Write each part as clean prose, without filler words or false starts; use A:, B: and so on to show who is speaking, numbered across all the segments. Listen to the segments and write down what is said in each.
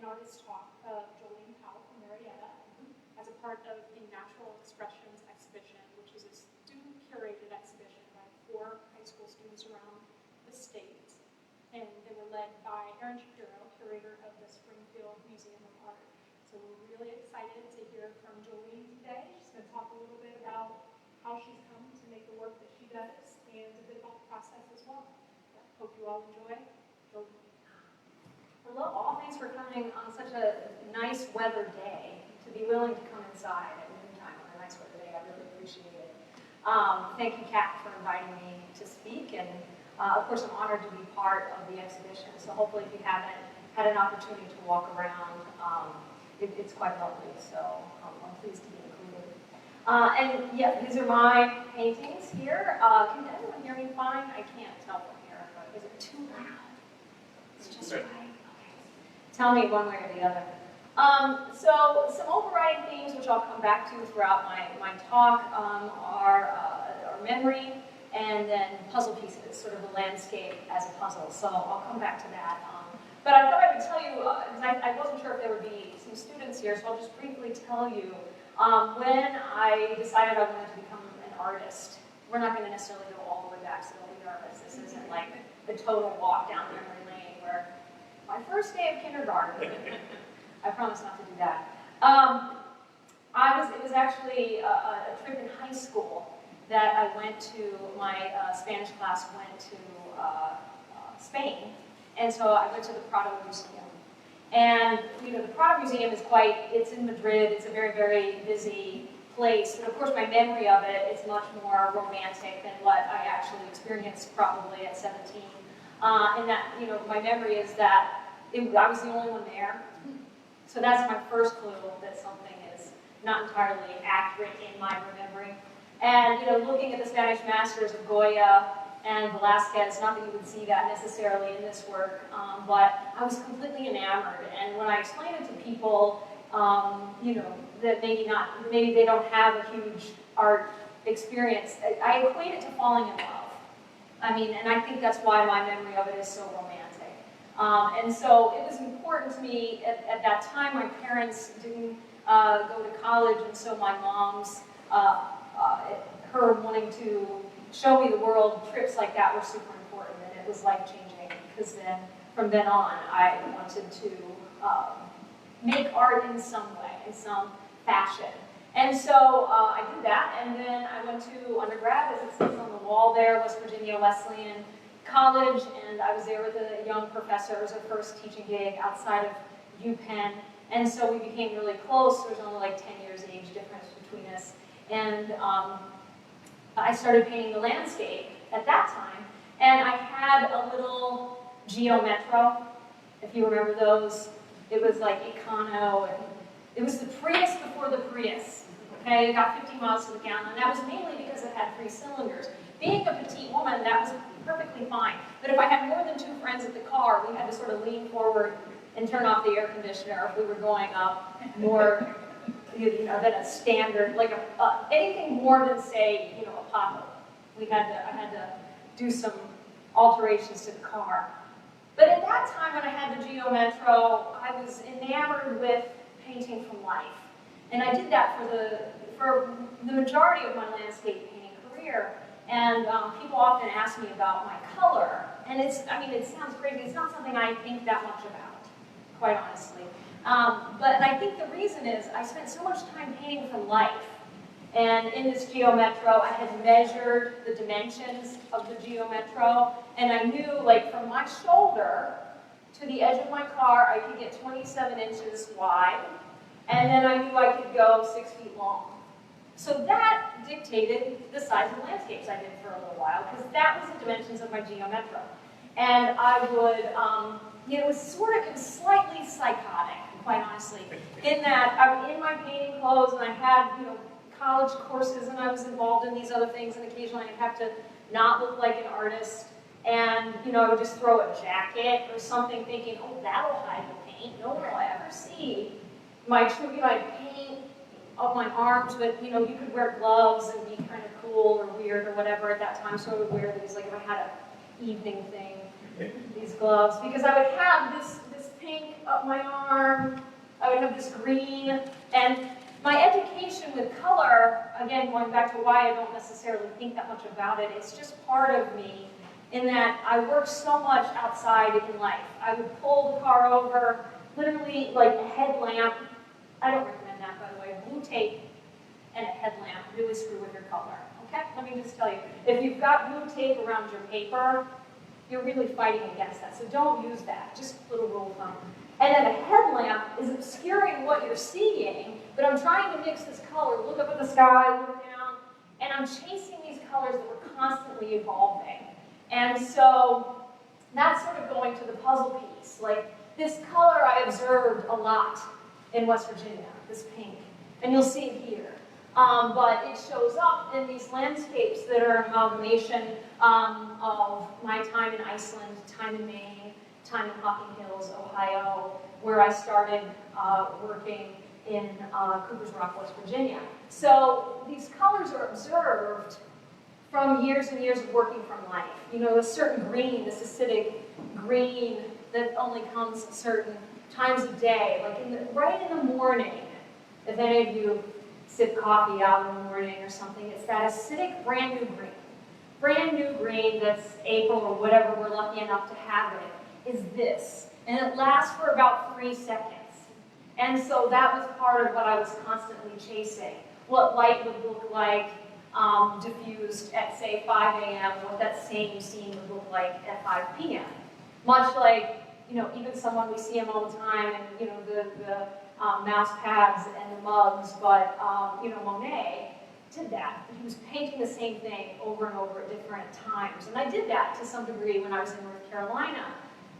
A: artist talk of Jolene Powell from Marietta as a part of the Natural Expressions exhibition, which is a student-curated exhibition by 4 high school students around the state. And they were led by Erin Shapiro, curator of the Springfield Museum of Art. So we're really excited to hear from Jolene today. She's going to talk a little bit about how she's come to make the work that she does and a bit about the process as well. I hope you all enjoy. Jolene.
B: Hello all, thanks for coming on such a nice weather day, to be willing to come inside at noontime on a nice weather day. I really appreciate it. Thank you, Kat, for inviting me to speak, and of course I'm honored to be part of the exhibition. So hopefully if you haven't had an opportunity to walk around, it's quite lovely, so I'm pleased to be included. And yeah, these are my paintings here. Can everyone hear me fine? I can't tell from here. Is it too loud? It's just right. Okay. Tell me one way or the other. So some overriding themes, which I'll come back to throughout my talk, are memory and then puzzle pieces, sort of a landscape as a puzzle. So I'll come back to that. But I thought I would tell you, because I wasn't sure if there would be some students here, so I'll just briefly tell you. When I decided I wanted to become an artist, we're not going to necessarily go all the way back, so don't be nervous. This isn't like the total walk down memory lane where my first day of kindergarten, I promise not to do that. It was actually a trip in high school that I went to, my Spanish class went to Spain, and so I went to the Prado Museum. And, you know, the Prado Museum is it's in Madrid, it's a very, very busy place, and of course my memory of it is much more romantic than what I actually experienced probably at 17. And that, you know, my memory is that I was the only one there. So that's my first clue that something is not entirely accurate in my remembering. And, you know, looking at the Spanish masters of Goya and Velázquez, not that you would see that necessarily in this work, but I was completely enamored. And when I explain it to people, you know, that maybe they don't have a huge art experience, I equate it to falling in love. I mean, and I think that's why my memory of it is so romantic. And so it was important to me at that time. My parents didn't go to college, and so my mom's, her wanting to show me the world, trips like that were super important, and it was life-changing because then, from then on, I wanted to make art in some way, in some fashion. And so I did that, and then I went to undergrad, as it says on the wall there, West Virginia Wesleyan College, and I was there with a young professor. It was our first teaching gig outside of UPenn, and so we became really close. There was only like 10 years age difference between us, and I started painting the landscape at that time, and I had a little Geometro, if you remember those. It was like Econo, and it was the Prius before the Prius. Okay, it got 50 miles to the gallon, and that was mainly because it had 3 cylinders. Being a petite woman, that was perfectly fine. But if I had more than 2 friends at the car, we had to sort of lean forward and turn off the air conditioner if we were going up more, you know, than a standard, like anything more than, say, you know, a pothole. I had to do some alterations to the car. But at that time, when I had the Geometro, I was enamored with painting from life. And I did that for the majority of my landscape painting career. And people often ask me about my color. And it sounds crazy. It's not something I think that much about, quite honestly. But I think the reason is I spent so much time painting from life. And in this Geometro, I had measured the dimensions of the Geometro. And I knew, like, from my shoulder to the edge of my car, I could get 27 inches wide. And then I knew I could go 6 feet long. So that dictated the size of the landscapes I did for a little while, because that was the dimensions of my Geometro. And I would, it was sort of slightly psychotic, quite honestly, in that I was in my painting clothes, and I had, you know, college courses, and I was involved in these other things, and occasionally I'd have to not look like an artist, and, you know, I would just throw a jacket or something thinking, oh, that'll hide the paint. No one will ever see my true, you know, I'd paint up my arms, but, you know, you could wear gloves and be kind of cool or weird or whatever at that time, so I would wear these, like if I had an evening thing, these gloves, because I would have this pink up my arm. I would have this green. And my education with color, again, going back to why I don't necessarily think that much about it, it's just part of me in that I worked so much outside in life. I would pull the car over, literally like a headlamp. I don't recommend that, by the way. Blue tape and a headlamp really screw with your color. Okay, let me just tell you. If you've got blue tape around your paper, you're really fighting against that. So don't use that, just a little rule of thumb. And then a headlamp is obscuring what you're seeing, but I'm trying to mix this color, look up at the sky, look down, and I'm chasing these colors that were constantly evolving. And so that's sort of going to the puzzle piece. Like this color I observed a lot in West Virginia, this pink, and you'll see it here. But it shows up in these landscapes that are an amalgamation of my time in Iceland, time in Maine, time in Hocking Hills, Ohio, where I started working in Cooper's Rock, West Virginia. So these colors are observed from years and years of working from life. You know, a certain green, this acidic green that only comes at certain times of day, like right in the morning. If any of you sip coffee out in the morning or something, it's that acidic brand new green. Brand new green that's April or whatever we're lucky enough to have it, is this. And it lasts for about 3 seconds. And so that was part of what I was constantly chasing. What light would look like diffused at, say, 5 a.m., what that same scene would look like at 5 p.m. Much like, you know, even someone, we see him all the time, and, you know, the mouse pads and the mugs, but, you know, Monet did that. He was painting the same thing over and over at different times. And I did that to some degree when I was in North Carolina.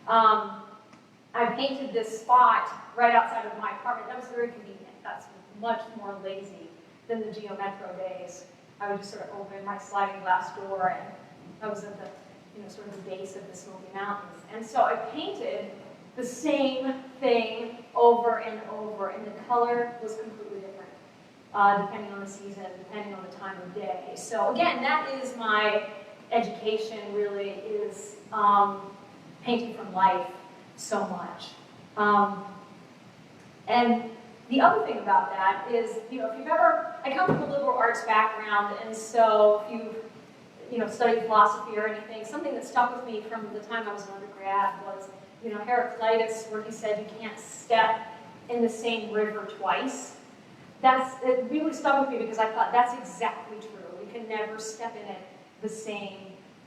B: I painted this spot right outside of my apartment. That was very convenient. That's much more lazy than the Geometro days. I would just sort of open my sliding glass door, and I was at the, you know, sort of the base of the Smoky Mountains. And so I painted the same thing over and over, and the color was completely different, depending on the season, depending on the time of day. So again, that is my education, really, is painting from life so much. And the other thing about that is, you know, if you've ever, I come from a liberal arts background, and so if you've, you know, studied philosophy or anything, something that stuck with me from the time I was an undergrad was, you know, Heraclitus, where he said you can't step in the same river twice. It really stuck with me because I thought that's exactly true. We can never step in it the same.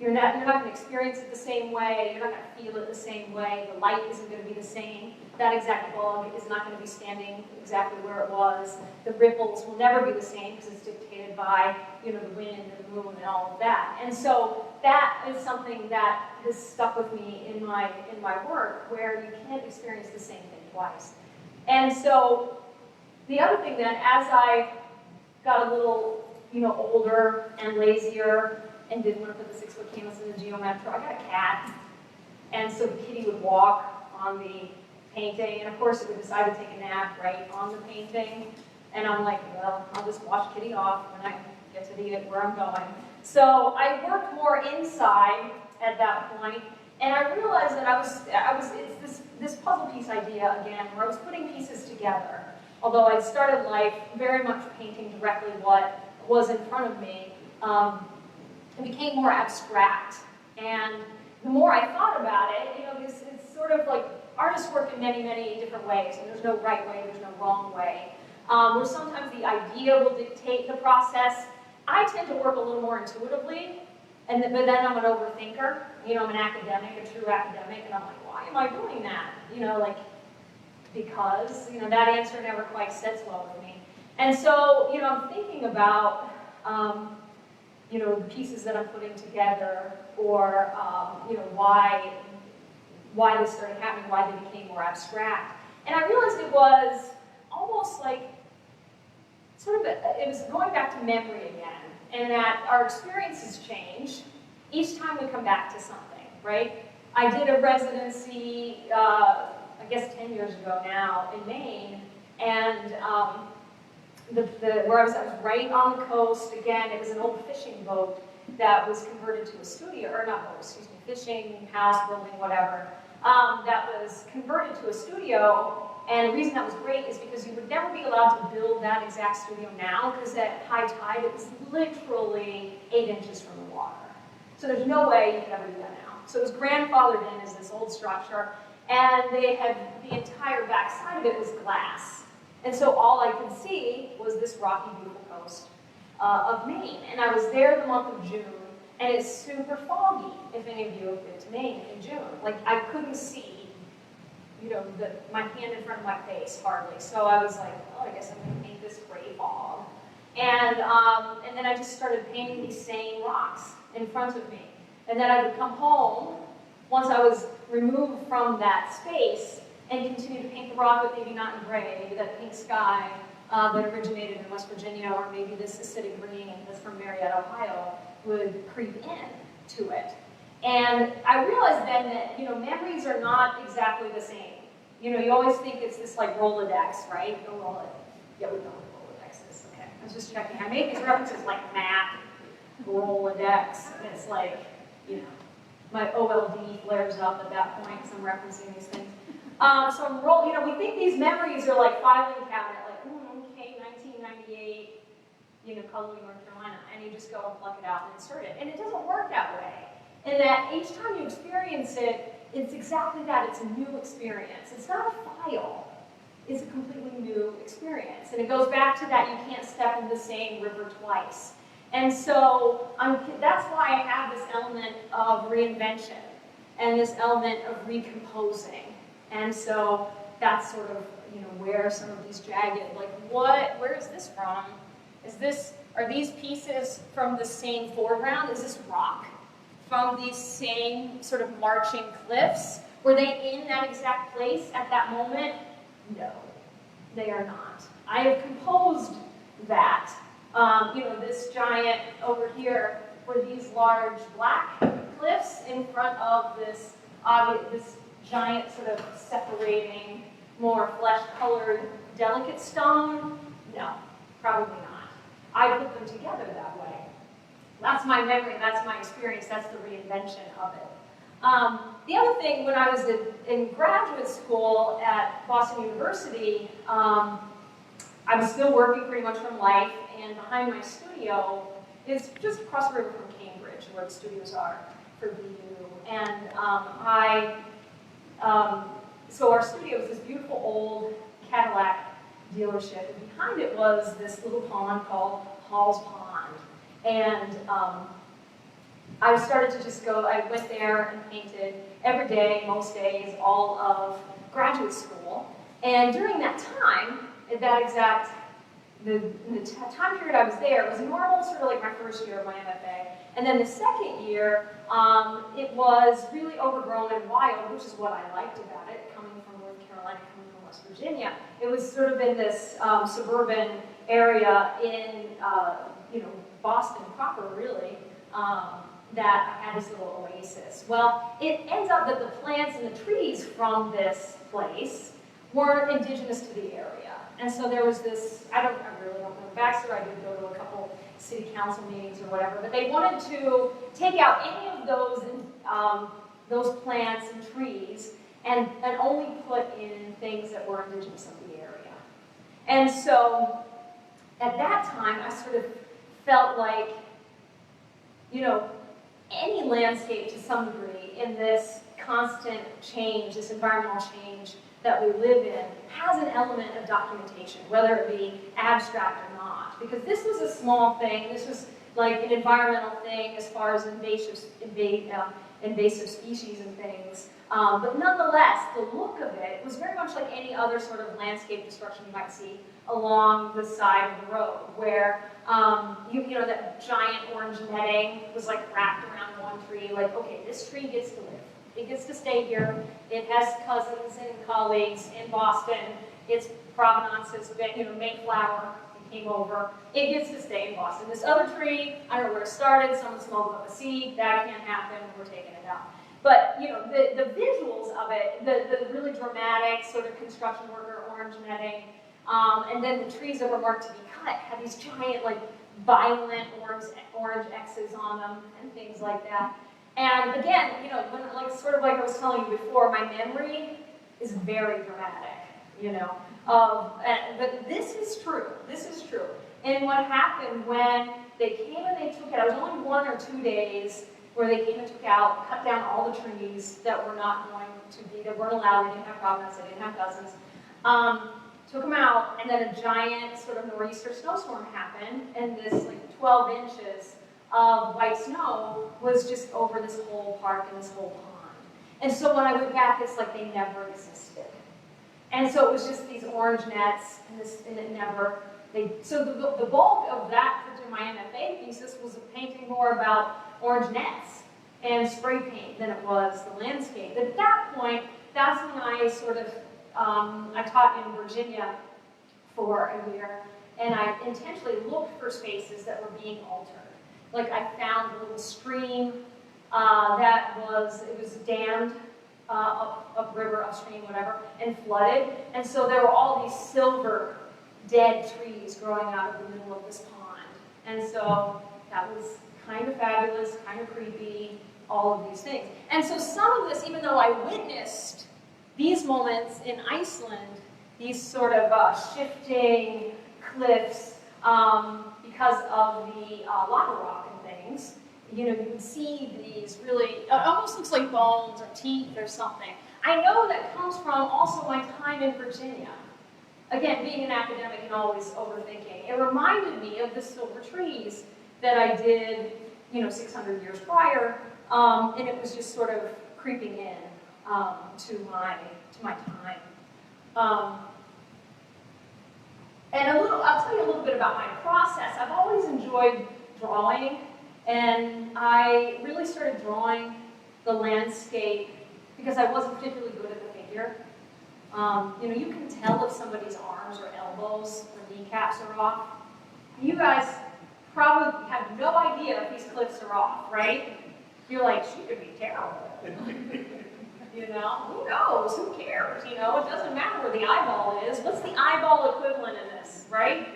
B: You're not going to experience it the same way. You're not going to feel it the same way. The light isn't going to be the same. That exact bug is not going to be standing exactly where it was. The ripples will never be the same because it's dictated by, you know, the wind and the moon and all of that. And so that is something that has stuck with me in my work, where you can't experience the same thing twice. And so the other thing then, as I got a little, you know, older and lazier, and didn't want to put the 6-foot canvas in the Geometro, I got a cat. And so the kitty would walk on the painting, and of course it would decide to take a nap right on the painting. And I'm like, well, I'll just wash kitty off when I get to where I'm going. So I worked more inside at that point, and I realized that it's this puzzle piece idea again, where I was putting pieces together. Although I started life very much painting directly what was in front of me, it became more abstract. And the more I thought about it, you know, it's sort of like artists work in many, many different ways, and there's no right way, there's no wrong way. Where sometimes the idea will dictate the process. I tend to work a little more intuitively, but then I'm an overthinker. You know, I'm an academic, a true academic, and I'm like, why am I doing that? You know, like, because, you know, that answer never quite sits well with me. And so, you know, I'm thinking about, you know, the pieces that I'm putting together, or, you know, why this started happening, why they became more abstract. And I realized it was almost like, it was going back to memory again, and that our experiences change each time we come back to something, right? I did a residency, I guess 10 years ago now, in Maine, and where I was right on the coast. Again, it was an old fishing boat that was converted to a studio, or not boat, excuse me, fishing house, building, whatever. that was converted to a studio. And the reason that was great is because you would never be allowed to build that exact studio now, because at high tide it was literally 8 inches from the water. So there's no way you could ever do that now. So it was grandfathered in as this old structure, and they had the entire back side of it was glass. And so all I could see was this rocky, beautiful coast of Maine. And I was there the month of June, and it's super foggy, if any of you have been to Maine in June. Like, I couldn't see, you know, my hand in front of my face, hardly. So I was like, oh, I guess I'm going to paint this gray fog. And then I just started painting these same rocks in front of me. And then I would come home, once I was removed from that space, and continue to paint the rock, but maybe not in gray, maybe that pink sky that originated in West Virginia, or maybe this acidic green that's from Marietta, Ohio, would creep in to it. And I realized then that, you know, memories are not exactly the same. You know, you always think it's this like Rolodex, right? Oh, well, yeah, we know what Rolodex is. Okay, I was just checking. I make these references like map, Rolodex, and it's like, you know, my OLD flares up at that point because I'm referencing these things. So you know, we think these memories are like filing cabinet, like, okay, 1998, you know, Cullowhee, North Carolina, and you just go and pluck it out and insert it. And it doesn't work that way. And that each time you experience it, it's exactly that. It's a new experience. It's not a file. It's a completely new experience. And it goes back to that you can't step in the same river twice. And so that's why I have this element of reinvention and this element of recomposing. And so that's sort of, you know, where some of these jagged, like where is this from? Are these pieces from the same foreground? Is this rock from these same sort of marching cliffs? Were they in that exact place at that moment? No, they are not. I have composed that. You know, this giant over here were these large black cliffs in front of this giant sort of separating, more flesh-colored, delicate stone? No, probably not. I put them together that way. That's my memory, that's my experience, that's the reinvention of it. The other thing, when I was in graduate school at Boston University, I was still working pretty much from life, and behind my studio is just across the river from Cambridge, where the studios are for BU. And so our studio was this beautiful old Cadillac dealership, and behind it was this little pond called Hall's Pond. And I started to just go, I went there and painted every day, most days, all of graduate school. And during that time, the time period I was there, it was normal, sort of like my first year of my MFA. And then the second year, it was really overgrown and wild, which is what I liked about it, coming from North Carolina, coming from West Virginia. It was sort of in this suburban area in, you know, Boston proper, really, that I had this little oasis. Well, it ends up that the plants and the trees from this place weren't indigenous to the area. And so there was this, I really don't know the backstory, I did go to a couple city council meetings or whatever, but they wanted to take out any of those plants and trees and only put in things that were indigenous of the area. And so at that time, I sort of felt like, you know, any landscape to some degree in this constant change, this environmental change that we live in, has an element of documentation, whether it be abstract or not. Because this was a small thing, this was like an environmental thing as far as invasive species and things. But nonetheless, the look of it was very much like any other sort of landscape destruction you might see along the side of the road, where you know, that giant orange netting was like wrapped around one tree, like, okay, this tree gets to live. It gets to stay here. It has cousins and colleagues in Boston. Its provenance has been, you know, Mayflower. It came over. It gets to stay in Boston. This other tree, I don't know where it started. Someone smuggled up a seed. That can't happen. We're taking it out. But, you know, the visuals of it, the really dramatic sort of construction worker orange netting, and then the trees that were marked to be cut had these giant, like, violent orange X's on them and things like that. And again, you know, when, like sort of like I was telling you before, my memory is very dramatic, you know. But this is true. This is true. And what happened when they came and they took it, I was only 1 or 2 days where they came and took out, cut down all the trees that were not going to be, that weren't allowed, they didn't have covenants, they didn't have dozens. Took them out, and then a giant sort of nor'easter snowstorm happened, and this like 12 inches of white snow was just over this whole park and this whole pond. And so when I went back, it's like they never existed. And so it was just these orange nets, and it never, so the bulk of that, my MFA thesis was painting more about orange nets and spray paint than it was the landscape. But at that point, that's when I sort of, I taught in Virginia for a year, and I intentionally looked for spaces that were being altered. Like I found a little stream that was dammed upriver, upstream, whatever, and flooded. And so there were all these silver dead trees growing out of the middle of this pond. And so that was kind of fabulous, kind of creepy, all of these things. And so some of this, even though I witnessed these moments in Iceland, these sort of shifting cliffs because of the lava rock and things, you know, you can see these really, it almost looks like bones or teeth or something. I know that comes from also my time in Virginia. Again, being an academic and always overthinking, it reminded me of the silver trees that I did, you know, 600 years prior, and it was just sort of creeping in to my time. And I'll tell you a little bit about my process. I've always enjoyed drawing, and I really started drawing the landscape because I wasn't particularly good at the figure. You know, you can tell if somebody's arms or elbows or kneecaps are off. You guys probably have no idea if these cliffs are off, right? You're like, she could be terrible. You know, who knows? Who cares? You know, it doesn't matter where the eyeball is. What's the eyeball equivalent in this, right?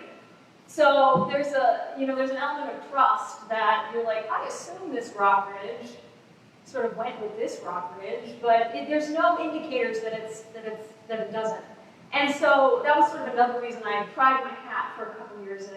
B: So there's an element of trust that you're like, I assume this rock ridge sort of went with this rock ridge, but there's no indicators that it doesn't. And so that was sort of another reason I tried my hat for a couple years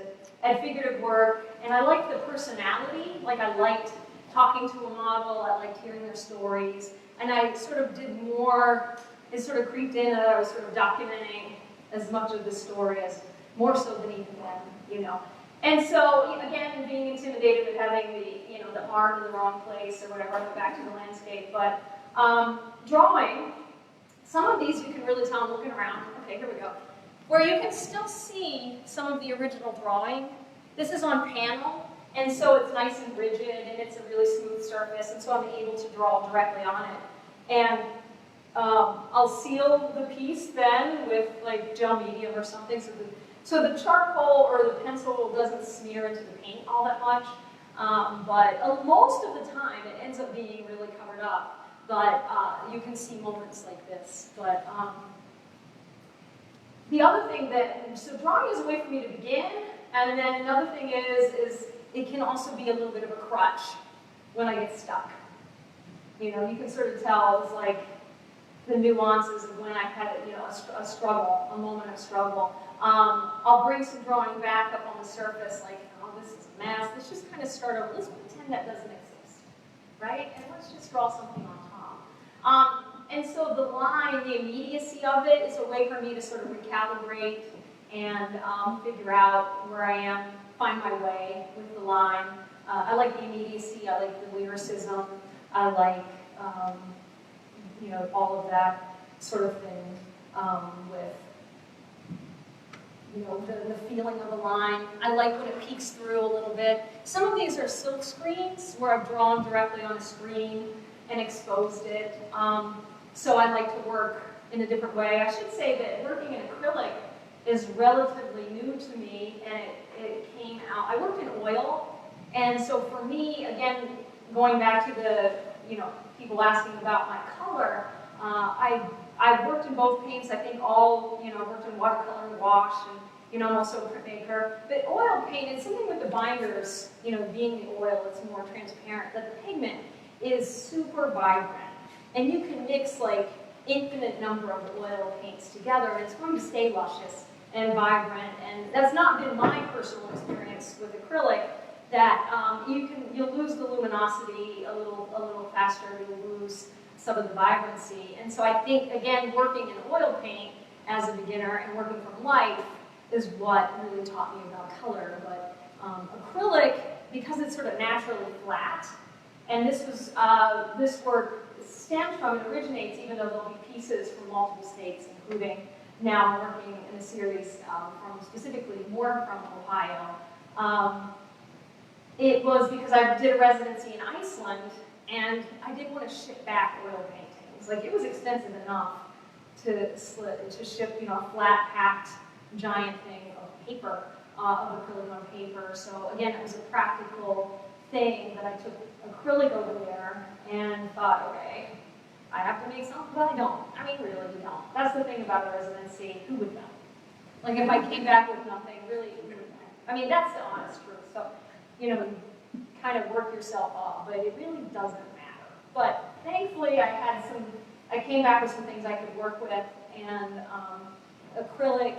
B: at figurative work, and I liked the personality. Like I liked talking to a model, I liked hearing their stories, and I sort of did more, it sort of creeped in that I was sort of documenting as much of the story as, more so than even them, you know. And so, again, being intimidated with having the arm in the wrong place or whatever, I went back to the landscape. But drawing, some of these you can really tell, I'm looking around, okay, here we go, where you can still see some of the original drawing. This is on panel, and so it's nice and rigid, and it's a really smooth surface, and so I'm able to draw directly on it. And I'll seal the piece then with like gel medium or something, so the charcoal or the pencil doesn't smear into the paint all that much, but most of the time it ends up being really covered up. But you can see moments like this. But the other thing so drawing is a way for me to begin, and then another thing is it can also be a little bit of a crutch when I get stuck. You know, you can sort of tell it's like the nuances of when I had a struggle, a moment of struggle. I'll bring some drawing back up on the surface, like, oh, this is a mess. Let's just kind of start over. Let's pretend that doesn't exist, right? And let's just draw something on top. And so the line, the immediacy of it is a way for me to sort of recalibrate and figure out where I am, find my way with the line. I like the immediacy. I like the lyricism. I like, all of that sort of thing with, the feeling of the line. I like when it peeks through a little bit. Some of these are silk screens where I've drawn directly on a screen and exposed it. So I like to work in a different way. I should say that working in acrylic is relatively new to me, and it came out. I worked in oil, and so for me, again, going back to the, people asking about my color, I've worked in both paints. I think all, I worked in watercolor and wash, and, I'm also a printmaker. But oil paint, it's something with the binders, being the oil, it's more transparent. But the pigment, is super vibrant. And you can mix like infinite number of oil paints together, and it's going to stay luscious and vibrant. And that's not been my personal experience with acrylic, that you'll lose the luminosity a little faster, you'll lose some of the vibrancy. And so I think, again, working in oil paint as a beginner and working from life is what really taught me about color. But acrylic, because it's sort of naturally flat, and this work stems from and originates, even though there'll be pieces from multiple states, including now I'm working in a series from specifically more from Ohio. It was because I did a residency in Iceland, and I didn't want to ship back oil paintings. Like, it was expensive enough to ship, a flat-packed giant thing of paper, of acrylic on paper. So again, it was a practical thing that I took acrylic over there and thought, okay, I have to make something, but I don't. I mean, really, you don't. That's the thing about a residency. Who would know? Like, if I came back with nothing, really, who would know? I mean, that's the honest truth. So, you kind of work yourself up, but it really doesn't matter. But thankfully, I came back with some things I could work with, and acrylic,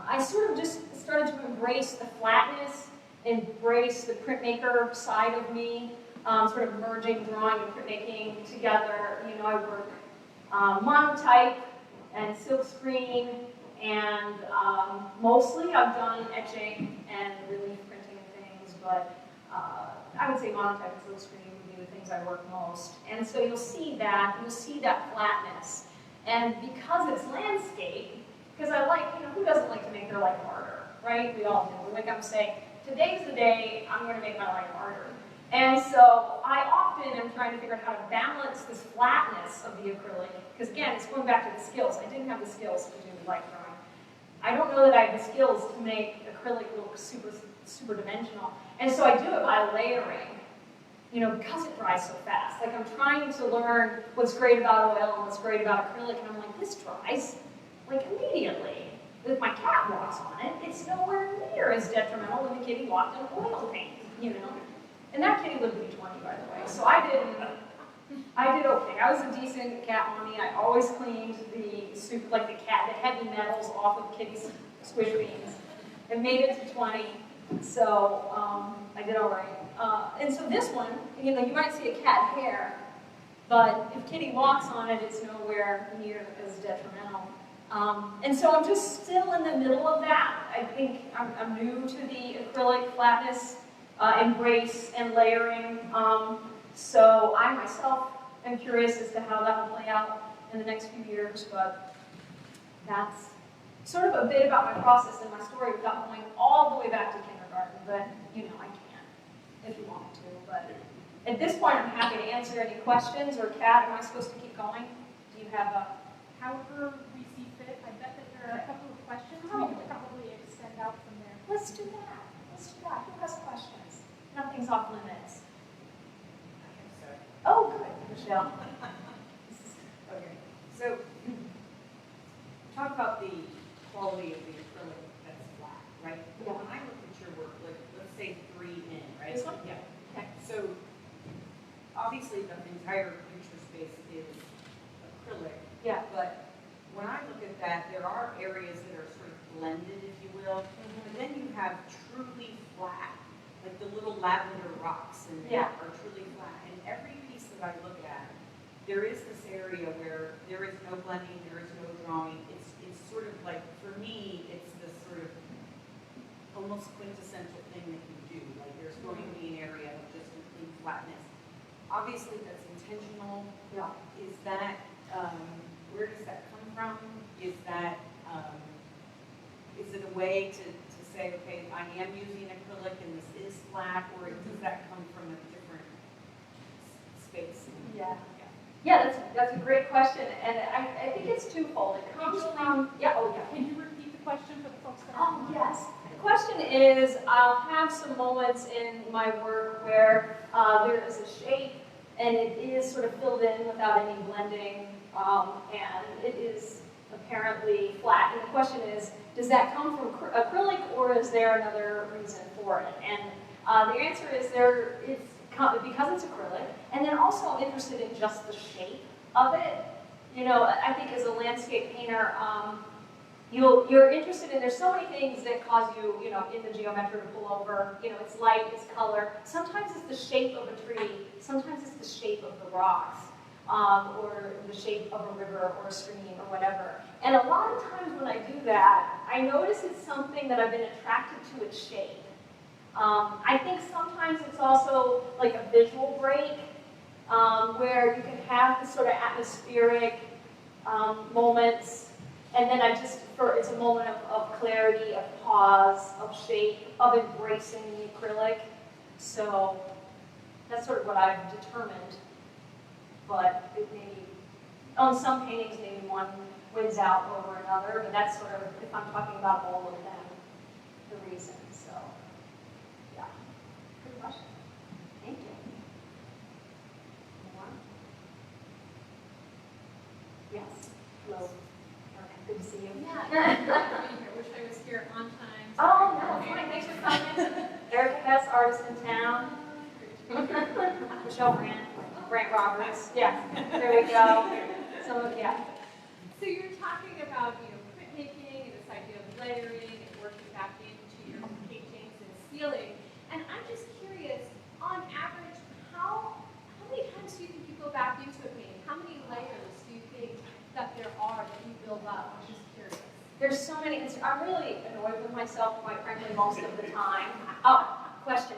B: I sort of just started to embrace the flatness, embrace the printmaker side of me, sort of merging drawing and printmaking together. I work monotype and silkscreen, and mostly I've done etching and relief printing and things, but I would say monotype and silkscreen would be the things I work most. And so you'll see that flatness. And because it's landscape, because I like, who doesn't like to make their life harder, right? We all do. Like I'm saying, today's the day I'm going to make my life harder. And so I often am trying to figure out how to balance this flatness of the acrylic, because again, it's going back to the skills. I didn't have the skills to do light drawing. I don't know that I have the skills to make acrylic look super dimensional. And so I do it by layering, because it dries so fast. Like, I'm trying to learn what's great about oil and what's great about acrylic, and I'm like, this dries, like, immediately. If my cat walks on it, it's nowhere near as detrimental when the kitty walked in oil paint, And that kitty lived to be 20, by the way, so I did okay. I was a decent cat mommy. I always cleaned the heavy metals off of kitty's squish beans, and made it to 20, so I did all right. And so this one, you might see a cat hair, but if kitty walks on it, it's nowhere near as detrimental. And so I'm just still in the middle of that. I think I'm new to the acrylic flatness, embrace and layering. So I myself am curious as to how that will play out in the next few years, but that's sort of a bit about my process and my story without going all the way back to kindergarten, but I can if you want me to. But at this point, I'm happy to answer any questions. Or Kat, am I supposed to keep going? Do you have a...
A: However we see fit. I bet that there are a couple of questions. We could probably extend out from there.
B: Let's do that. Who has questions? Nothing's off limits. Oh, good, Michelle.
C: Okay, so talk about the quality of the acrylic that's flat, right?
B: Yeah.
C: When I look at your work, like, let's say 3N, right?
B: This one?
C: Yeah.
B: Okay.
C: So obviously the entire picture space is acrylic.
B: Yeah.
C: But when I look at that, there are areas that are sort of blended, if you will. But then you have truly flat, like the little lavender rocks in there are truly flat. And every piece that I look at, there is this area where there is no blending, there is no drawing. It's sort of like, for me, it's this sort of almost quintessential thing that you do. Like, there's going to be an area of just complete flatness. Obviously, that's intentional.
B: Yeah.
C: Is that, where does that come from? Is that, is it a way to say, okay, I am using acrylic and this is flat, or does that come from a different space?
B: Yeah. Yeah, that's a great question, and I think it's twofold. It comes from,
A: Can you repeat the question for the folks that are
B: yes. The question is, I'll have some moments in my work where there is a shape, and it is sort of filled in without any blending, and it is apparently flat. And the question is, does that come from acrylic, or is there another reason for it? And the answer is because it's acrylic, and then also interested in just the shape of it. You know, I think as a landscape painter, you're interested in, there's so many things that cause you, you know, in the geometry to pull over. You know, it's light, it's color. Sometimes it's the shape of a tree. Sometimes it's the shape of the rocks, or the shape of a river or a stream or whatever. And a lot of times when I do that, I notice it's something that I've been attracted to its shape. I think sometimes it's also like a visual break, where you can have this sort of atmospheric moments, and then it's a moment of clarity, of pause, of shape, of embracing the acrylic. So that's sort of what I've determined. But it may, on some paintings, maybe one wins out over another, but that's sort of, if I'm talking about all of them, the reason. So, yeah. Good question. Thank you. More? Yes. Hello. Okay, good to see you.
A: Yeah, I'm glad to be here. Wish I was here on time.
B: Oh, no, fine. Thanks for coming. Erica Hess, artist in town. Michelle Grant Roberts. Yeah, there we go. So, yeah.
A: So you're talking about, you know, printmaking and this idea of layering and working back into your paintings and sealing. And I'm just curious, on average, how many times do you think you go back into a painting? How many layers do you think that there are that you build up? I'm just curious.
B: There's so many. I'm really annoyed with myself, quite frankly, most of the time. Oh, question.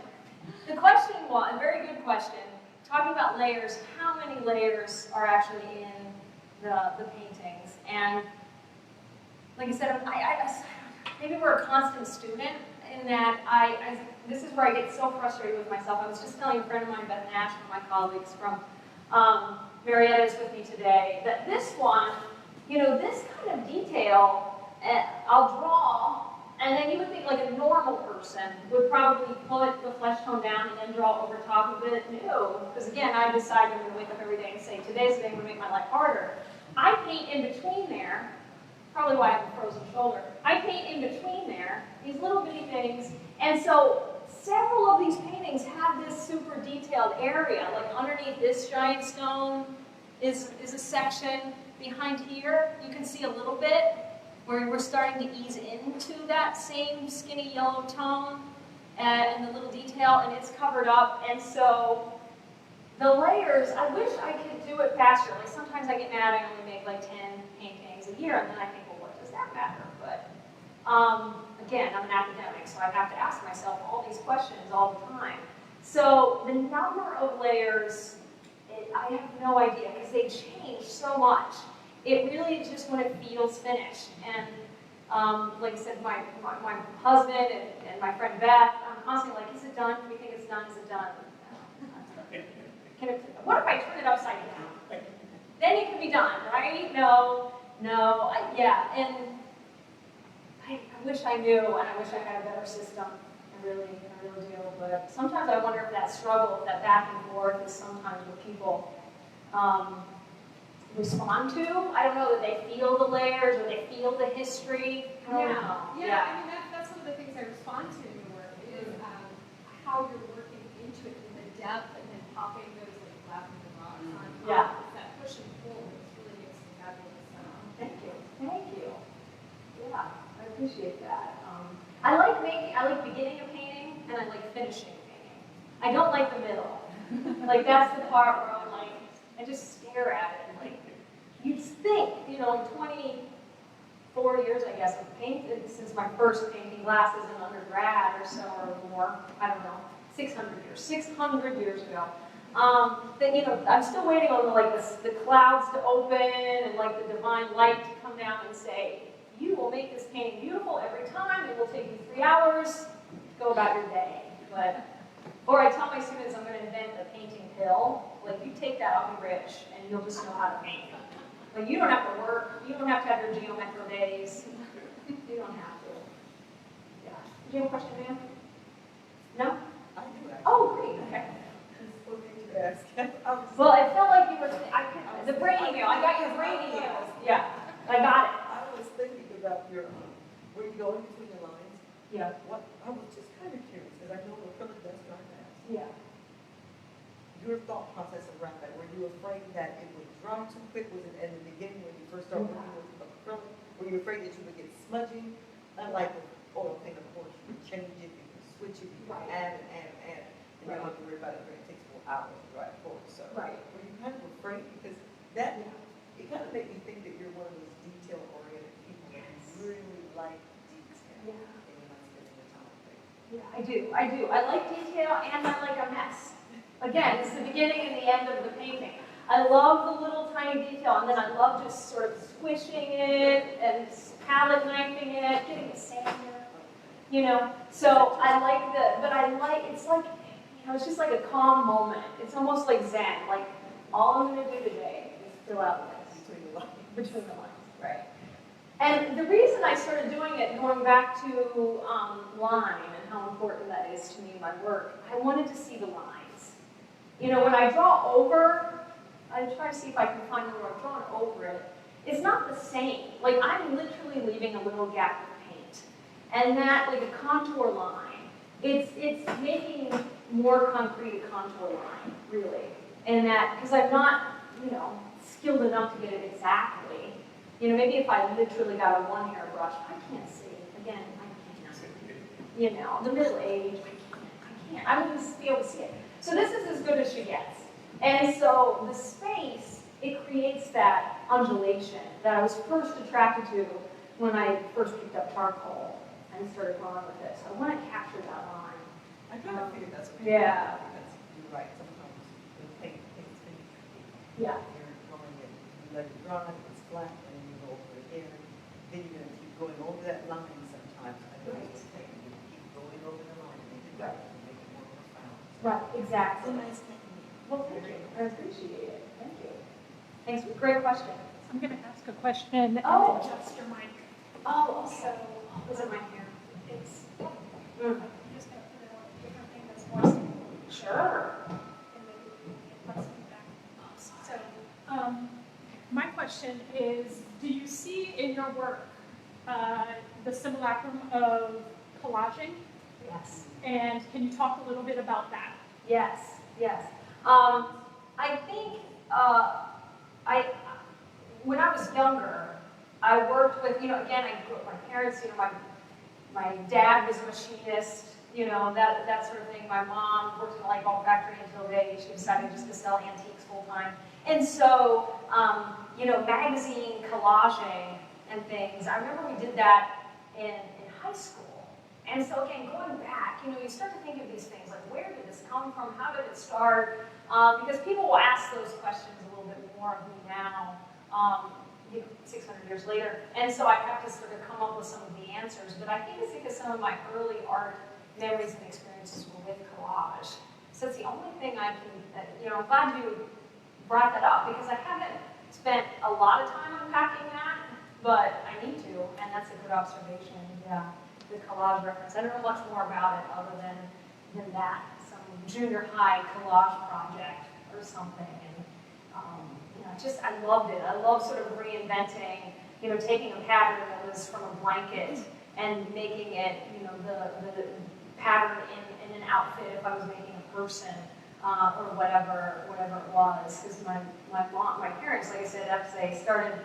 B: The question was, a very good question, talking about layers, how many layers are actually in the paintings? And like I said, maybe we're a constant student in that this is where I get so frustrated with myself. I was just telling a friend of mine, Beth Nash, one of my colleagues from Marietta is with me today, that this one, you know, this kind of detail, I'll draw, and then you would think like a normal person would probably put the flesh tone down and then draw over top of it. No, because again, I decided I'm going to wake up every day and say, today's the day I'm going to make my life harder. I paint in between there, probably why I have a frozen shoulder. I paint in between there, these little bitty things, and so several of these paintings have this super detailed area, like underneath this giant stone is a section. Behind here, you can see a little bit where we're starting to ease into that same skinny yellow tone and the little detail, and it's covered up. And so the layers, I wish I could do it faster. Like sometimes I get mad I only make like 10 paintings a year, and then I think, well, what does that matter? But again, I'm an academic, so I have to ask myself all these questions all the time. So the number of layers, I have no idea, because they change so much. It really is just when it feels finished. And like I said, my husband and my friend Beth, I'm constantly like, is it done? Do we think it's done? Is it done? What if I turn it upside down? Then it can be done, right? No, yeah. And I wish I knew, and I wish I had a better system. I really do. But sometimes I wonder if that struggle, that back and forth, is sometimes what people respond to. I don't know that they feel the layers or they feel the history. I don't know.
A: Yeah. I mean, that's one of the things I respond to in your work is how you're working into it in the depth and then popping those like lavender rocks on top.
B: Yeah.
A: It's that push and pull that really makes it fabulous.
B: Thank you. Yeah, I appreciate that. I like beginning a painting and I like finishing a painting. I don't like the middle. Like that's the part where I'm like, I just stare at it. Like you'd think, you know, in 24 years, I guess, of painting, since my first painting classes in undergrad or so or more, I don't know, 600 years ago. That, you know, I'm still waiting on the clouds to open and like the divine light to come down and say, you will make this painting beautiful every time. It will take you 3 hours. Go about your day. Or I tell my students I'm going to invent the painting pill. Like you take that, I'll be rich, and you'll just know how to paint. Like you don't have to work. You don't have to have your geometry days. You don't have to. Yeah. Did you have a question, ma'am? No?
D: I do actually.
B: Oh, great. Okay. Well, it felt like you were. The brain email. I got your brain email. Yeah, I got it.
D: I was thinking about your, where you going between the lines.
B: Yeah.
D: I was just kind of curious, because I know acrylic does dry fast.
B: Yeah.
D: your thought process around that. Were you afraid that it would dry too quick? Was it in the beginning when you first started working with acrylic? Were you afraid that you would get smudging? Unlike with oil paint, of course, you can change it, you can switch it, you can
B: Right.
D: add and add and add. And you don't have to worry about it, it takes 4 hours to dry, of course. So
B: Right.
D: were you kind of afraid? Because that, it kind of made me think that you're one of those detail-oriented people that really like detail.
B: Yeah.
D: And you're not spending the time with it.
B: Yeah, I do. I like detail and I like a mess. Again, it's the beginning and the end of the painting. I love the little tiny detail, and then I love just sort of squishing it and palette knifing it, getting the sand there. You know, so I like but I like, it's like, you know, it's just like a calm moment. It's almost like Zen, like all I'm gonna do today is fill out this. Between the lines, right. And the reason I started doing it, going back to line and how important that is to me in my work, I wanted to see the lines. You know, when I draw over, I try to see if I can find where I'm drawing over it, it's not the same. Like, I'm literally leaving a little gap of paint. And that, like a contour line, it's making more concrete a contour line, really. And that, because I'm not, you know, skilled enough to get it exactly. You know, maybe if I literally got a one-hair brush, I can't see. Again, I can't. You know, the middle age, I can't. I wouldn't be able to see it. So this is as good as she gets. And so the space, it creates that undulation that I was first attracted to when I first picked up charcoal and started drawing with it. So I want to capture that line.
D: I kind of figured that's what
B: Yeah.
D: Because you're right, sometimes the paint's finished.
B: Yeah.
D: You're drawing it, you let it dry, it's flat, and then you go over it again. Then you're gonna keep going over that line sometimes. I know it's taking you to keep going over the line, make it better, make it more profound.
B: Right, exactly.
D: nice technique.
B: Well, thank you. I appreciate it. Thank you. Thanks. Great question.
A: I'm going to ask a question and
B: Oh.
A: adjust your mic.
B: Oh,
A: So,
B: was it my hair?
A: it's,
B: Mm.
A: I'm just going to put it on a different thing that's more stable,
B: Sure.
A: and then you can press it back. So, my question is, do you see in your work the simulacrum of collaging?
B: Yes.
A: And can you talk a little bit about that?
B: Yes. Yes. I think when I was younger, I worked with, you know, again, I grew up with my parents, you know, my dad was a machinist, you know, that sort of thing. My mom worked in a light bulb factory until she decided just to sell antiques full time. And so, you know, magazine collaging and things, I remember we did that in high school. And so again, going back, you know, you start to think of these things, like where did this come from? How did it start? Because people will ask those questions a little bit more of me now, you know, 600 years later. And so I have to sort of come up with some of the answers. But I think it's because some of my early art memories and experiences were with collage. So it's the only thing I can, you know, I'm glad you brought that up because I haven't spent a lot of time unpacking that, but I need to, and that's a good observation, yeah. The collage reference. I don't know much more about it other than that, some junior high collage project or something. And you know, just I loved it. I love sort of reinventing, you know, taking a pattern that was from a blanket and making it, you know, the pattern in an outfit if I was making a person or whatever it was. Because my parents, like I said, after they started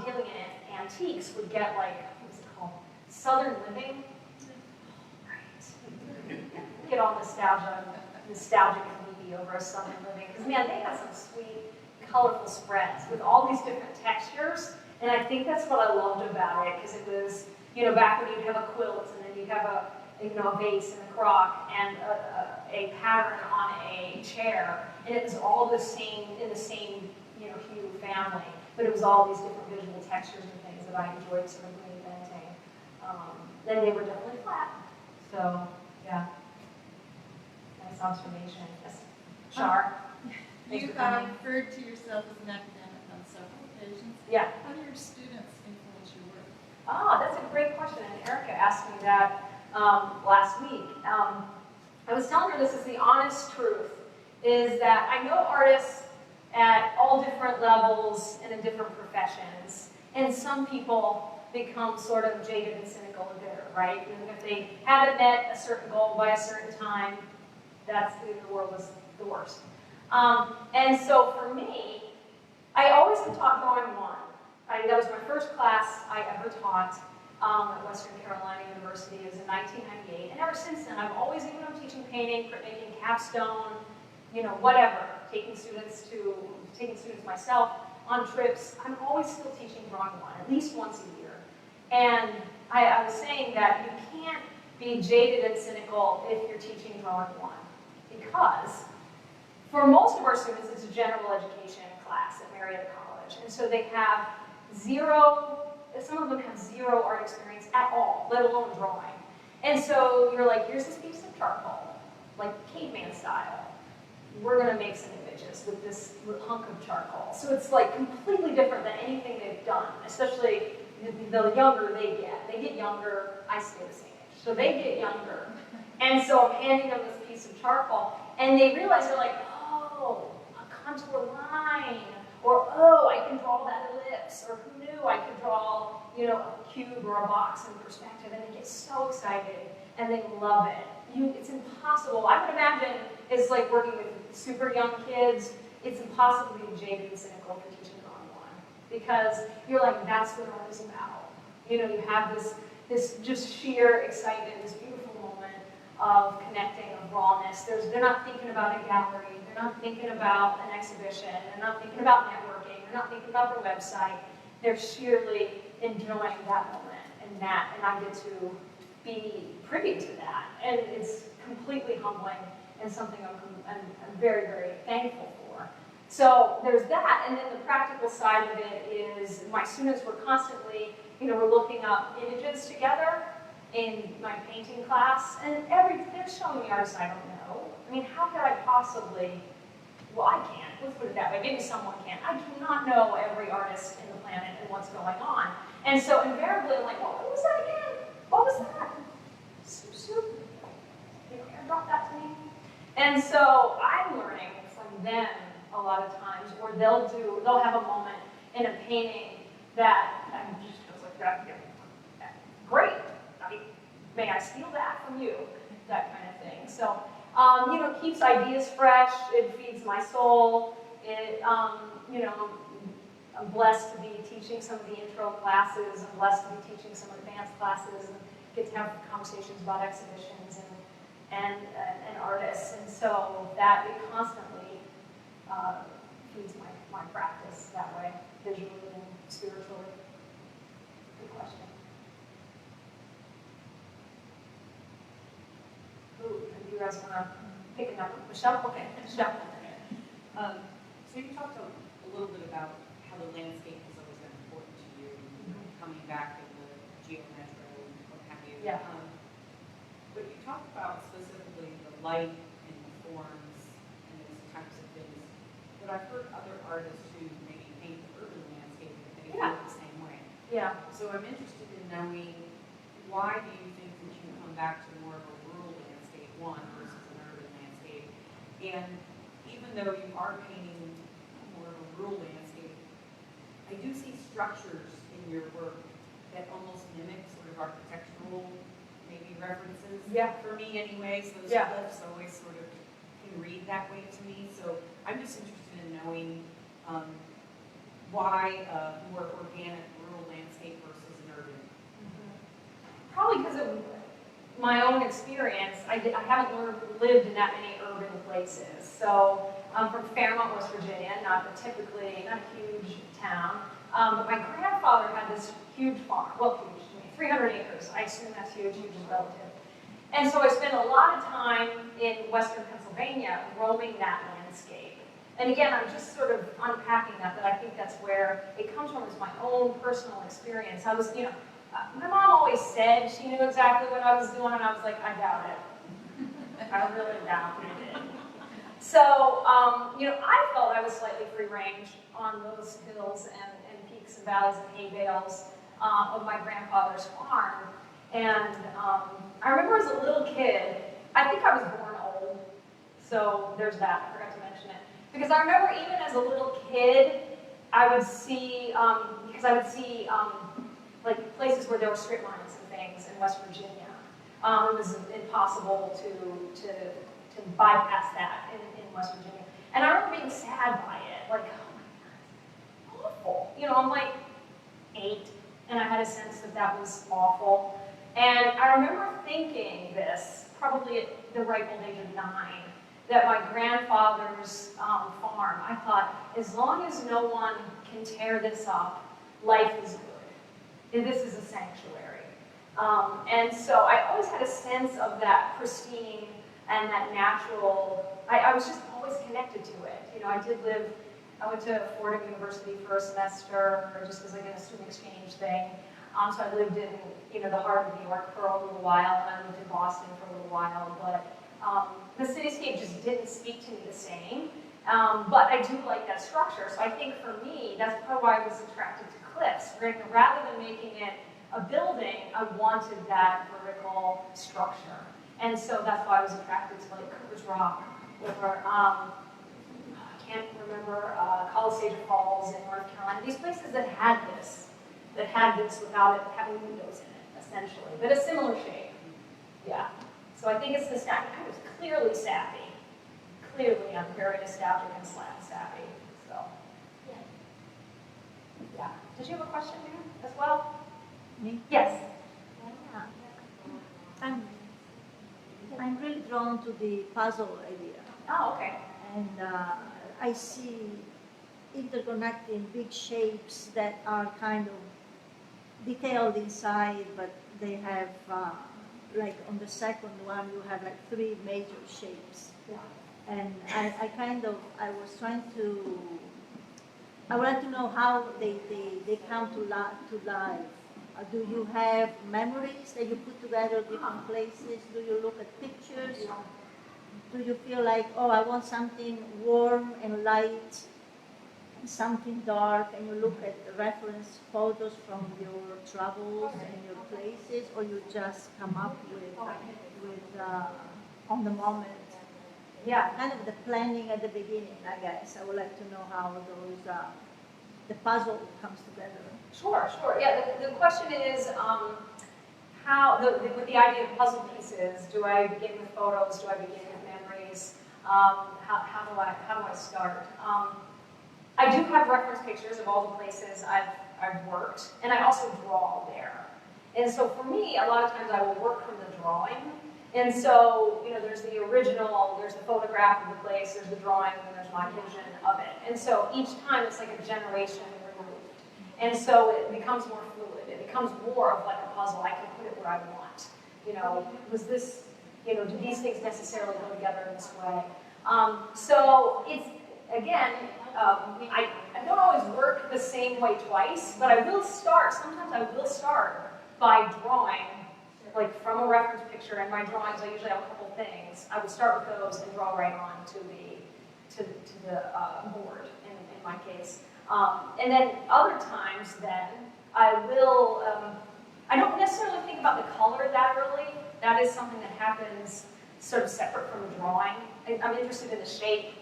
B: dealing in antiques, would get like, what's it called? Southern Living, right? Get all nostalgic and weepy over a Southern Living. Because man, they had some sweet, colorful spreads with all these different textures. And I think that's what I loved about it, because it was, you know, back when you'd have a quilt and then you'd have a vase and a crock and a pattern on a chair, and it was all the same in the same, you know, hue family. But it was all these different visual textures and things that I enjoyed sort of reinventing. Then they were definitely flat. So, yeah. Nice observation. Yes. Shar?
E: You referred to yourself as an academic on several occasions.
B: Yeah.
E: How do your students influence your work?
B: Oh, that's a great question. And Erica asked me that last week. I was telling her this is the honest truth, is that I know artists at all different levels and in different professions. And some people become sort of jaded and cynical and bitter, right? And if they haven't met a certain goal by a certain time, the world is the worst. And so for me, I always had taught drawing one. That was my first class I ever taught at Western Carolina University. It was in 1998. And ever since then, I've always, even though I'm teaching painting, printmaking, capstone, whatever, taking students myself on trips, I'm always still teaching drawing one, at least once a year. And I was saying that you can't be jaded and cynical if you're teaching drawing one, because for most of our students, it's a general education class at Marietta College. And so they have some of them have zero art experience at all, let alone drawing. And so you're like, here's this piece of charcoal, like caveman style. We're gonna make some images with this hunk of charcoal. So it's like completely different than anything they've done, especially the younger they get. They get younger, I stay the same age. So they get younger. And so I'm handing them this piece of charcoal, and they realize, they're like, oh, a contour line, or oh, I can draw that ellipse, or who knew I could draw, a cube or a box in perspective, and they get so excited, and they love it. It's impossible. I would imagine it's like working with super young kids. It's impossible to be jaded and cynical for teaching drawing one, because you're like, that's what art is about. You have this just sheer excitement, this beautiful moment of connecting, of rawness. They're not thinking about a gallery. They're not thinking about an exhibition. They're not thinking about networking. They're not thinking about their website. They're sheerly enjoying that moment and I get to be privy to that. And it's completely humbling and something I'm very, very thankful for. So there's that, and then the practical side of it is my students were constantly, we're looking up images together in my painting class, and they're showing me artists I don't know. I mean, how could I possibly, well, I can't, let's put it that way, maybe someone can. I cannot know every artist in the planet and what's going on. And so invariably, I'm like, well, what was that again? What was that? Soup. Airdrop that to me. And so I'm learning from them a lot of times, or they'll have a moment in a painting that just feels like that. Great. May I steal that from you? That kind of thing. So, keeps ideas fresh. It feeds my soul. I'm blessed to be teaching some of the intro classes. I'm blessed to be teaching some advanced classes and get to have conversations about exhibitions and artists. And so that it constantly feeds my practice that way, visually and spiritually. Good question. Ooh, you guys want to pick a number? Michelle? Okay, Michelle.
C: So you talked a little bit about how the landscape has always been important to you, coming back to the geometry and what have you.
B: Yeah.
C: But you talked about specifically the light and the forms and those types of things. But I've heard other artists who maybe paint the urban landscape that they feel the same way.
B: Yeah.
C: So I'm interested in knowing, why do you think that you come back to more of a rural landscape, one, versus an urban landscape? And even though you are painting more of a rural landscape, I do see structures in your work that almost mimic sort of architectural maybe references.
B: Yeah.
C: For me anyways, those
B: Yeah.
C: cliffs always sort of can read that way to me. So I'm just interested in knowing why a more organic rural landscape versus an urban.
B: Probably because of my own experience. I haven't lived in that many urban places. So I'm from Fairmont, West Virginia, not a huge town. But my grandfather had this huge farm, well, huge to me, 300 acres. I assume that's huge, huge is relative. And so I spent a lot of time in Western Pennsylvania roaming that landscape. And again, I'm just sort of unpacking that I think that's where it comes from, is my own personal experience. I was, my mom always said she knew exactly what I was doing, and I was like, I doubt it. I really doubt it. So, I felt I was slightly free range on those hills and peaks and valleys and hay bales of my grandfather's farm. And I remember as a little kid, I think I was born old, so there's that, I forgot to mention it. Because I remember even as a little kid, I would see, like places where there were strip mines and things in West Virginia. It was impossible to bypass that in West Virginia. And I remember being sad by it, like, oh my God, awful. You know, I'm like 8, and I had a sense that that was awful. And I remember thinking this, probably at the ripe old age of 9, that my grandfather's farm, I thought, as long as no one can tear this up, life is good. And this is a sanctuary. And so I always had a sense of that pristine and that natural, I was just always connected to it. You know, I went to Fordham University for a semester, just as like a student exchange thing. So I lived in, you know, the heart of New York for a little while, and I lived in Boston for a little while, but the cityscape just didn't speak to me the same. But I do like that structure, so I think for me, that's probably why I was attracted to cliffs. Rather than making it a building, I wanted that vertical structure. And so that's why I was attracted to like Cooper's Rock, or I can't remember, College Falls in North Carolina, these places that had this without it having windows in it, essentially, but a similar shape. Yeah. So I think it's the stack. I was clearly savvy. Clearly, I'm very nostalgic and savvy. So, yeah. Did you have a question there as well?
F: Me?
B: Yes.
F: I'm really drawn to the puzzle idea,
B: Oh, okay.
F: and I see interconnecting big shapes that are kind of detailed inside, but they have, like on the second one, you have like 3 major shapes.
B: Yeah.
F: And I was trying to, I would like to know how they come to life. Do you have memories that you put together different places? Do you look at pictures? Do you feel like, oh, I want something warm and light, something dark, and you look at reference photos from your travels and your places, or you just come up with on the moment?
B: Yeah.
F: Kind of the planning at the beginning, I guess. I would like to know how those, the puzzle comes together.
B: Sure. Yeah, the question is with the idea of puzzle pieces, do I begin with photos? Do I begin with memories? How do I start? I do have reference pictures of all the places I've worked, and I also draw there. And so for me, a lot of times I will work from the drawing. And so, you know, there's the original, there's the photograph of the place, there's the drawing, and then there's my vision of it. And so each time it's like a generation removed. And so it becomes more fluid. It becomes more of like a puzzle. I can put it where I want. You know, was this, you know, do these things necessarily go together in this way? So it's, again, I don't always work the same way twice, but I will start, sometimes I will start by drawing, like from a reference picture. In my drawings, I usually have a couple things. I would start with those and draw right on to the board, in my case. And then other times then, I will, I don't necessarily think about the color that early. That is something that happens sort of separate from the drawing. I'm interested in the shape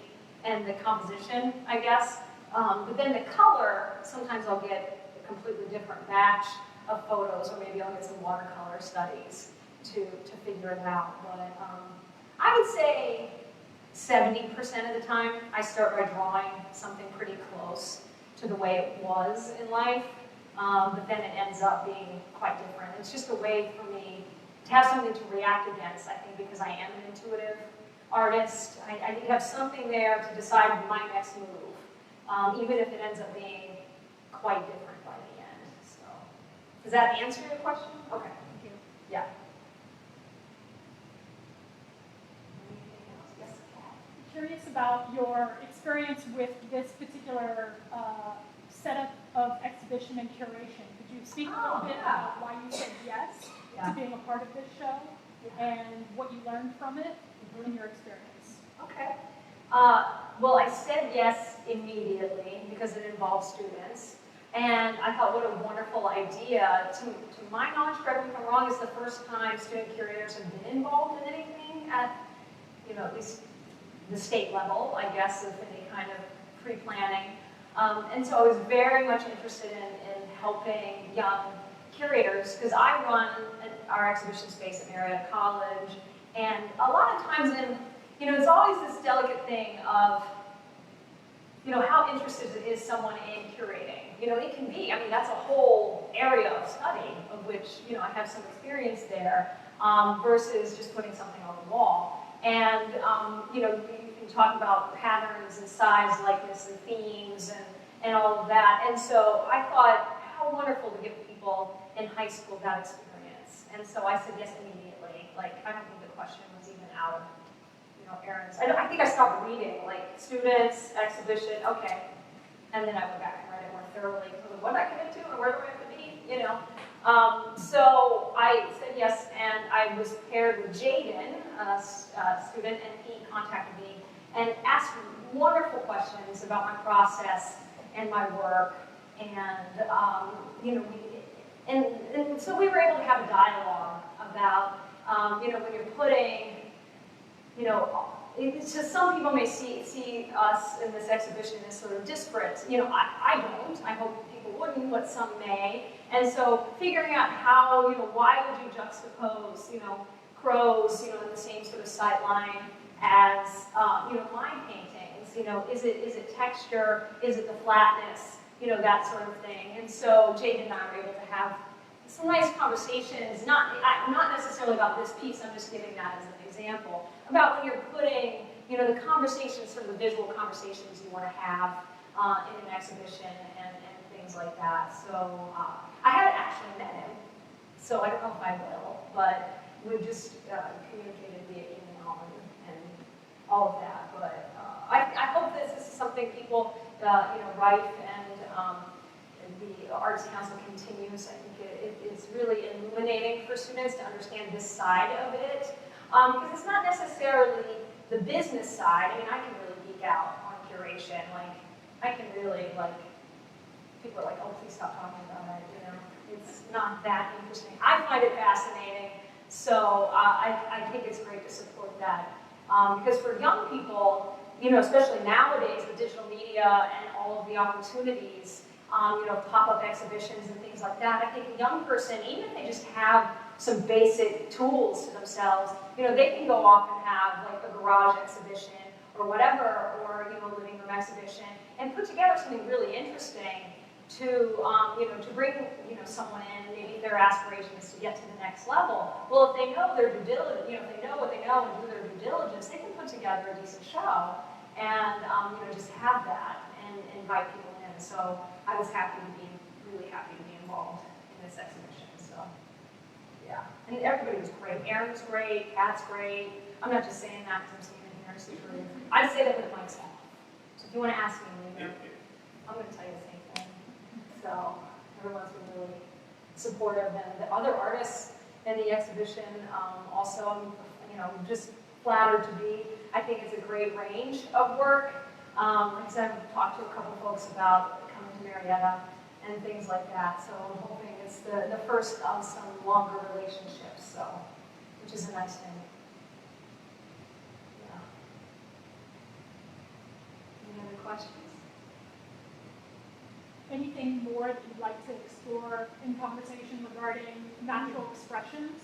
B: and the composition, I guess. But then the color, sometimes I'll get a completely different batch of photos, or maybe I'll get some watercolor studies to figure it out. But I would say 70% of the time, I start by drawing something pretty close to the way it was in life, but then it ends up being quite different. It's just a way for me to have something to react against, I think, because I am an intuitive artist. I need to have something there to decide my next move, even if it ends up being quite different by the end. So, does that answer your question? Okay.
F: Thank you.
B: Yeah.
A: Curious about your experience with this particular setup of exhibition and curation. Could you speak a little bit about why you said yes to being a part of this show and what you learned from it in your experience?
B: Okay. Well, I said yes immediately because it involves students. And I thought, what a wonderful idea. To my knowledge, correct me if I'm wrong, it's the first time student curators have been involved in anything at, you know, at least the state level, I guess, of any kind of pre-planning. And so I was very much interested in helping young curators, because I run our exhibition space at Marietta College, and a lot of times it's always this delicate thing of, how interested is someone in curating? It can be, I mean, that's a whole area of study of which, I have some experience there, versus just putting something on the wall. And, you can talk about patterns and size, likeness, and themes, and all of that. And so I thought, how wonderful to give people in high school that experience. And so I said yes immediately. Like, I don't think the question was even out of, Aaron's. I think I stopped reading, like, students, exhibition, okay. And then I went back and read it more thoroughly. What did I commit to and where do I have to be, So I said yes, and I was paired with Jaden, a student, and he contacted me and asked wonderful questions about my process and my work. And, and so we were able to have a dialogue about, when you're putting, it's just some people may see us in this exhibition as sort of disparate. I don't. I hope people wouldn't, but some may. And so figuring out how, why would you juxtapose, crows, in the same sort of sight line as, my paintings? Is it texture? Is it the flatness? That sort of thing. And so Jade and I were able to have some nice conversations, not necessarily about this piece, I'm just giving that as an example, about when you're putting, the conversations, sort of the visual conversations you want to have in an exhibition and things like that. So I haven't actually met him, so I don't know if I will, but we've just communicated via email and all of that. But I hope this is something people, Riffe and the Arts Council continues. I think it's really illuminating for students to understand this side of it. Because it's not necessarily the business side. I mean, I can really geek out on curation. Like, I can really, people are like, oh, please stop talking about it, It's not that interesting. I find it fascinating, so I think it's great to support that. Because for young people, especially nowadays with digital media and all of the opportunities, pop-up exhibitions and things like that, I think a young person, even if they just have some basic tools to themselves, they can go off and have like a garage exhibition or whatever, or a living room exhibition, and put together something really interesting to to bring someone in. Maybe their aspiration is to get to the next level. Well, if they know their due diligence, if they know what they know and do their due diligence, they can put together a decent show and just have that and invite people in. So I was really happy to be involved in this exhibition. So yeah, and everybody was great. Aaron's great, Kat's great. I'm not just saying that because I'm standing here. It's the truth. I say that with the mic's off. So if you want to ask me later, I'm going to tell you the same thing. So everyone's been really supportive, and the other artists in the exhibition also, I'm just flattered to be. I think it's a great range of work. Like I said, I've talked to a couple folks about coming to Marietta and things like that. So I'm hoping it's the first of some longer relationships. So, which is a nice thing. Yeah. Any other questions?
A: Anything more that you'd like to explore in conversation regarding natural expressions?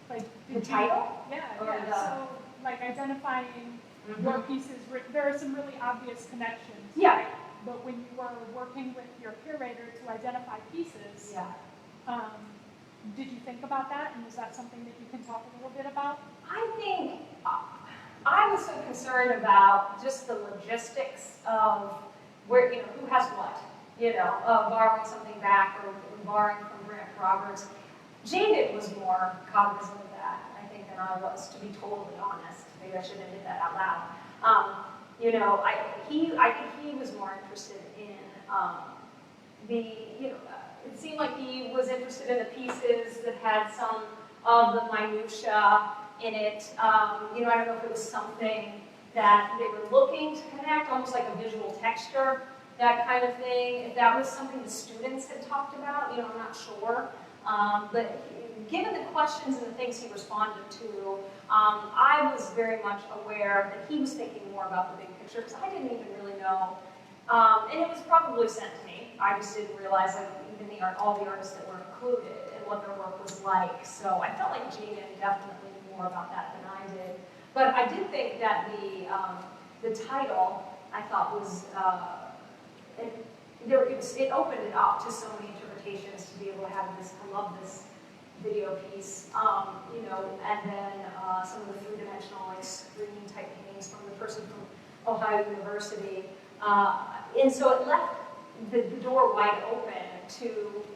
A: Like
B: The title?
A: Yeah,
B: Or
A: yeah. So like identifying your pieces, there are some really obvious connections.
B: Yeah.
A: Right? But when you were working with your curator to identify pieces, did you think about that? And is that something that you can talk a little bit about?
B: I think I was so concerned about just the logistics of where, who has what, borrowing something back or borrowing from Grant Roberts. Jaded was more cognizant of that, I think, than I was, to be totally honest. Maybe I shouldn't have did that out loud. I think he was more interested in it seemed like he was interested in the pieces that had some of the minutia in it. I don't know if it was something that they were looking to connect, almost like a visual texture, that kind of thing. If that was something the students had talked about, I'm not sure. But given the questions and the things he responded to, I was very much aware that he was thinking more about the big picture, because I didn't even really know. And it was probably sent to me. I just didn't realize, even all the artists that were included and what their work was like. So I felt like Jaden definitely knew more about that than I did. But I did think that the title, I thought, was it opened it up to so many interpretations to be able to have this, I love this video piece, you know, and then some of the three-dimensional, like, screen type paintings from the person from Ohio University. And so it left the door wide open to,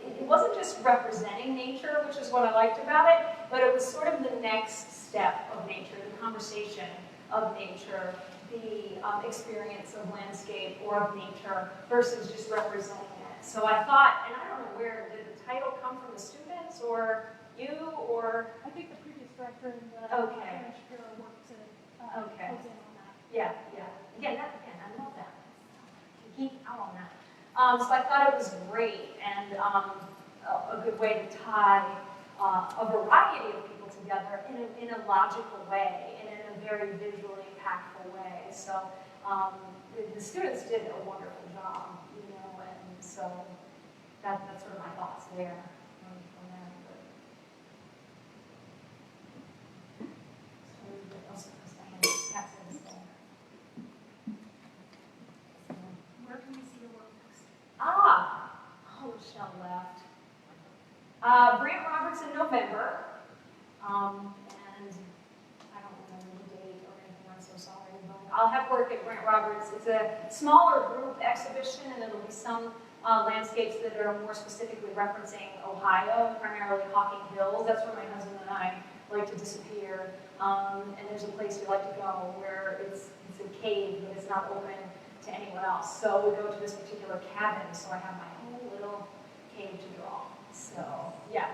B: it wasn't just representing nature, which is what I liked about it, but it was sort of the next step of nature, the conversation of nature, the experience of landscape or of nature versus just representing it. So I thought, and I don't know where, did the title come from the students or you or?
A: I think the previous director in the
B: Okay.
A: Shapiro worked to
B: Okay.
A: close in on that.
B: Yeah, yeah. Again, I love that. Geek out on that. So I thought it was great and a good way to tie a variety of people together in a logical way and in a very visually impactful way. So the students did a wonderful job, you know, and so that's sort of my thoughts there on that.
A: Where can we see your work next?
B: Michelle left. Brant Roberts in November, and I don't remember the date or anything, I'm so sorry, but I'll have work at Brant Roberts. It's a smaller group exhibition, and it'll be some landscapes that are more specifically referencing Ohio, primarily Hocking Hills. That's where my husband and I like to disappear. And there's a place we like to go where it's a cave, but it's not open to anyone else. So we go to this particular cabin, so I have my own little cave to draw. So, yeah.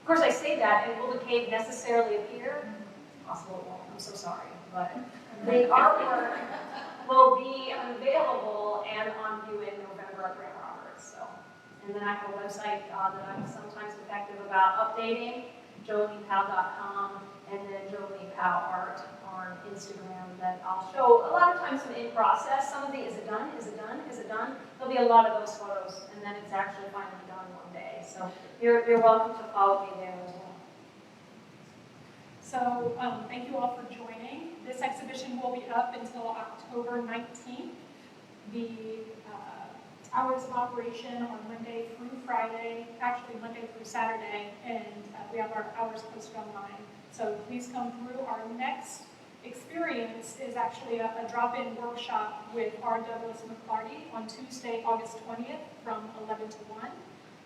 B: Of course, I say that, and will the cave necessarily appear? It's possible it won't, I'm so sorry. But the artwork will be available and on view in November at Grant Roberts. So, and then I have a website that I'm sometimes effective about updating, jolenepowell.com, and then Jolene Powell Art on Instagram that I'll show a lot of times some in process. Some of the, is it done? Is it done? Is it done? There'll be a lot of those photos, and then it's actually finally done one day. So you're welcome to follow me there as well.
A: So thank you all for joining. This exhibition will be up until October 19th. The hours of operation are Monday through Friday, actually Monday through Saturday, and we have our hours posted online. So please come through. Our next experience is actually a drop-in workshop with R. Douglas McClarty on Tuesday, August 20th from 11 to 1.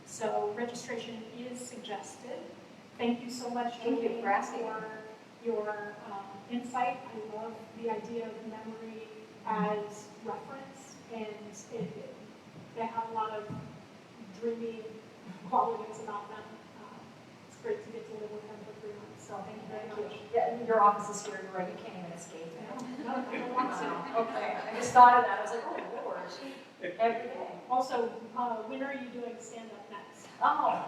A: So registration is suggested. Thank you so much,
B: Thank you
A: Jolene,
B: for asking.
A: for your insight. I love the idea of memory as reference, and they have a lot of dreamy qualities about them. It's great to get to live with them for 3 months, so thank you very much.
B: Yeah, your office is here, you're right, you can't even escape it.
A: No, I don't want to.
B: Okay, I just thought of that, I was like, oh Lord, every day.
A: Also, when are you doing stand-up next?
B: Oh.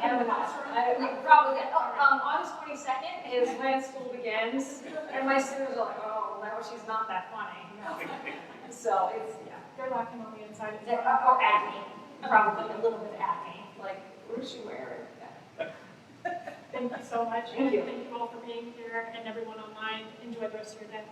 A: In the classroom?
B: We probably, August 22nd is when school begins, and my students are like, oh, now she's not that funny. So it's, yeah.
A: They're laughing on the inside.
B: Or at me, probably a little bit at me, like, what is she wearing?
A: Thank you so much.
B: Thank you.
A: Thank you all for being here, and everyone online. Enjoy the rest of your day.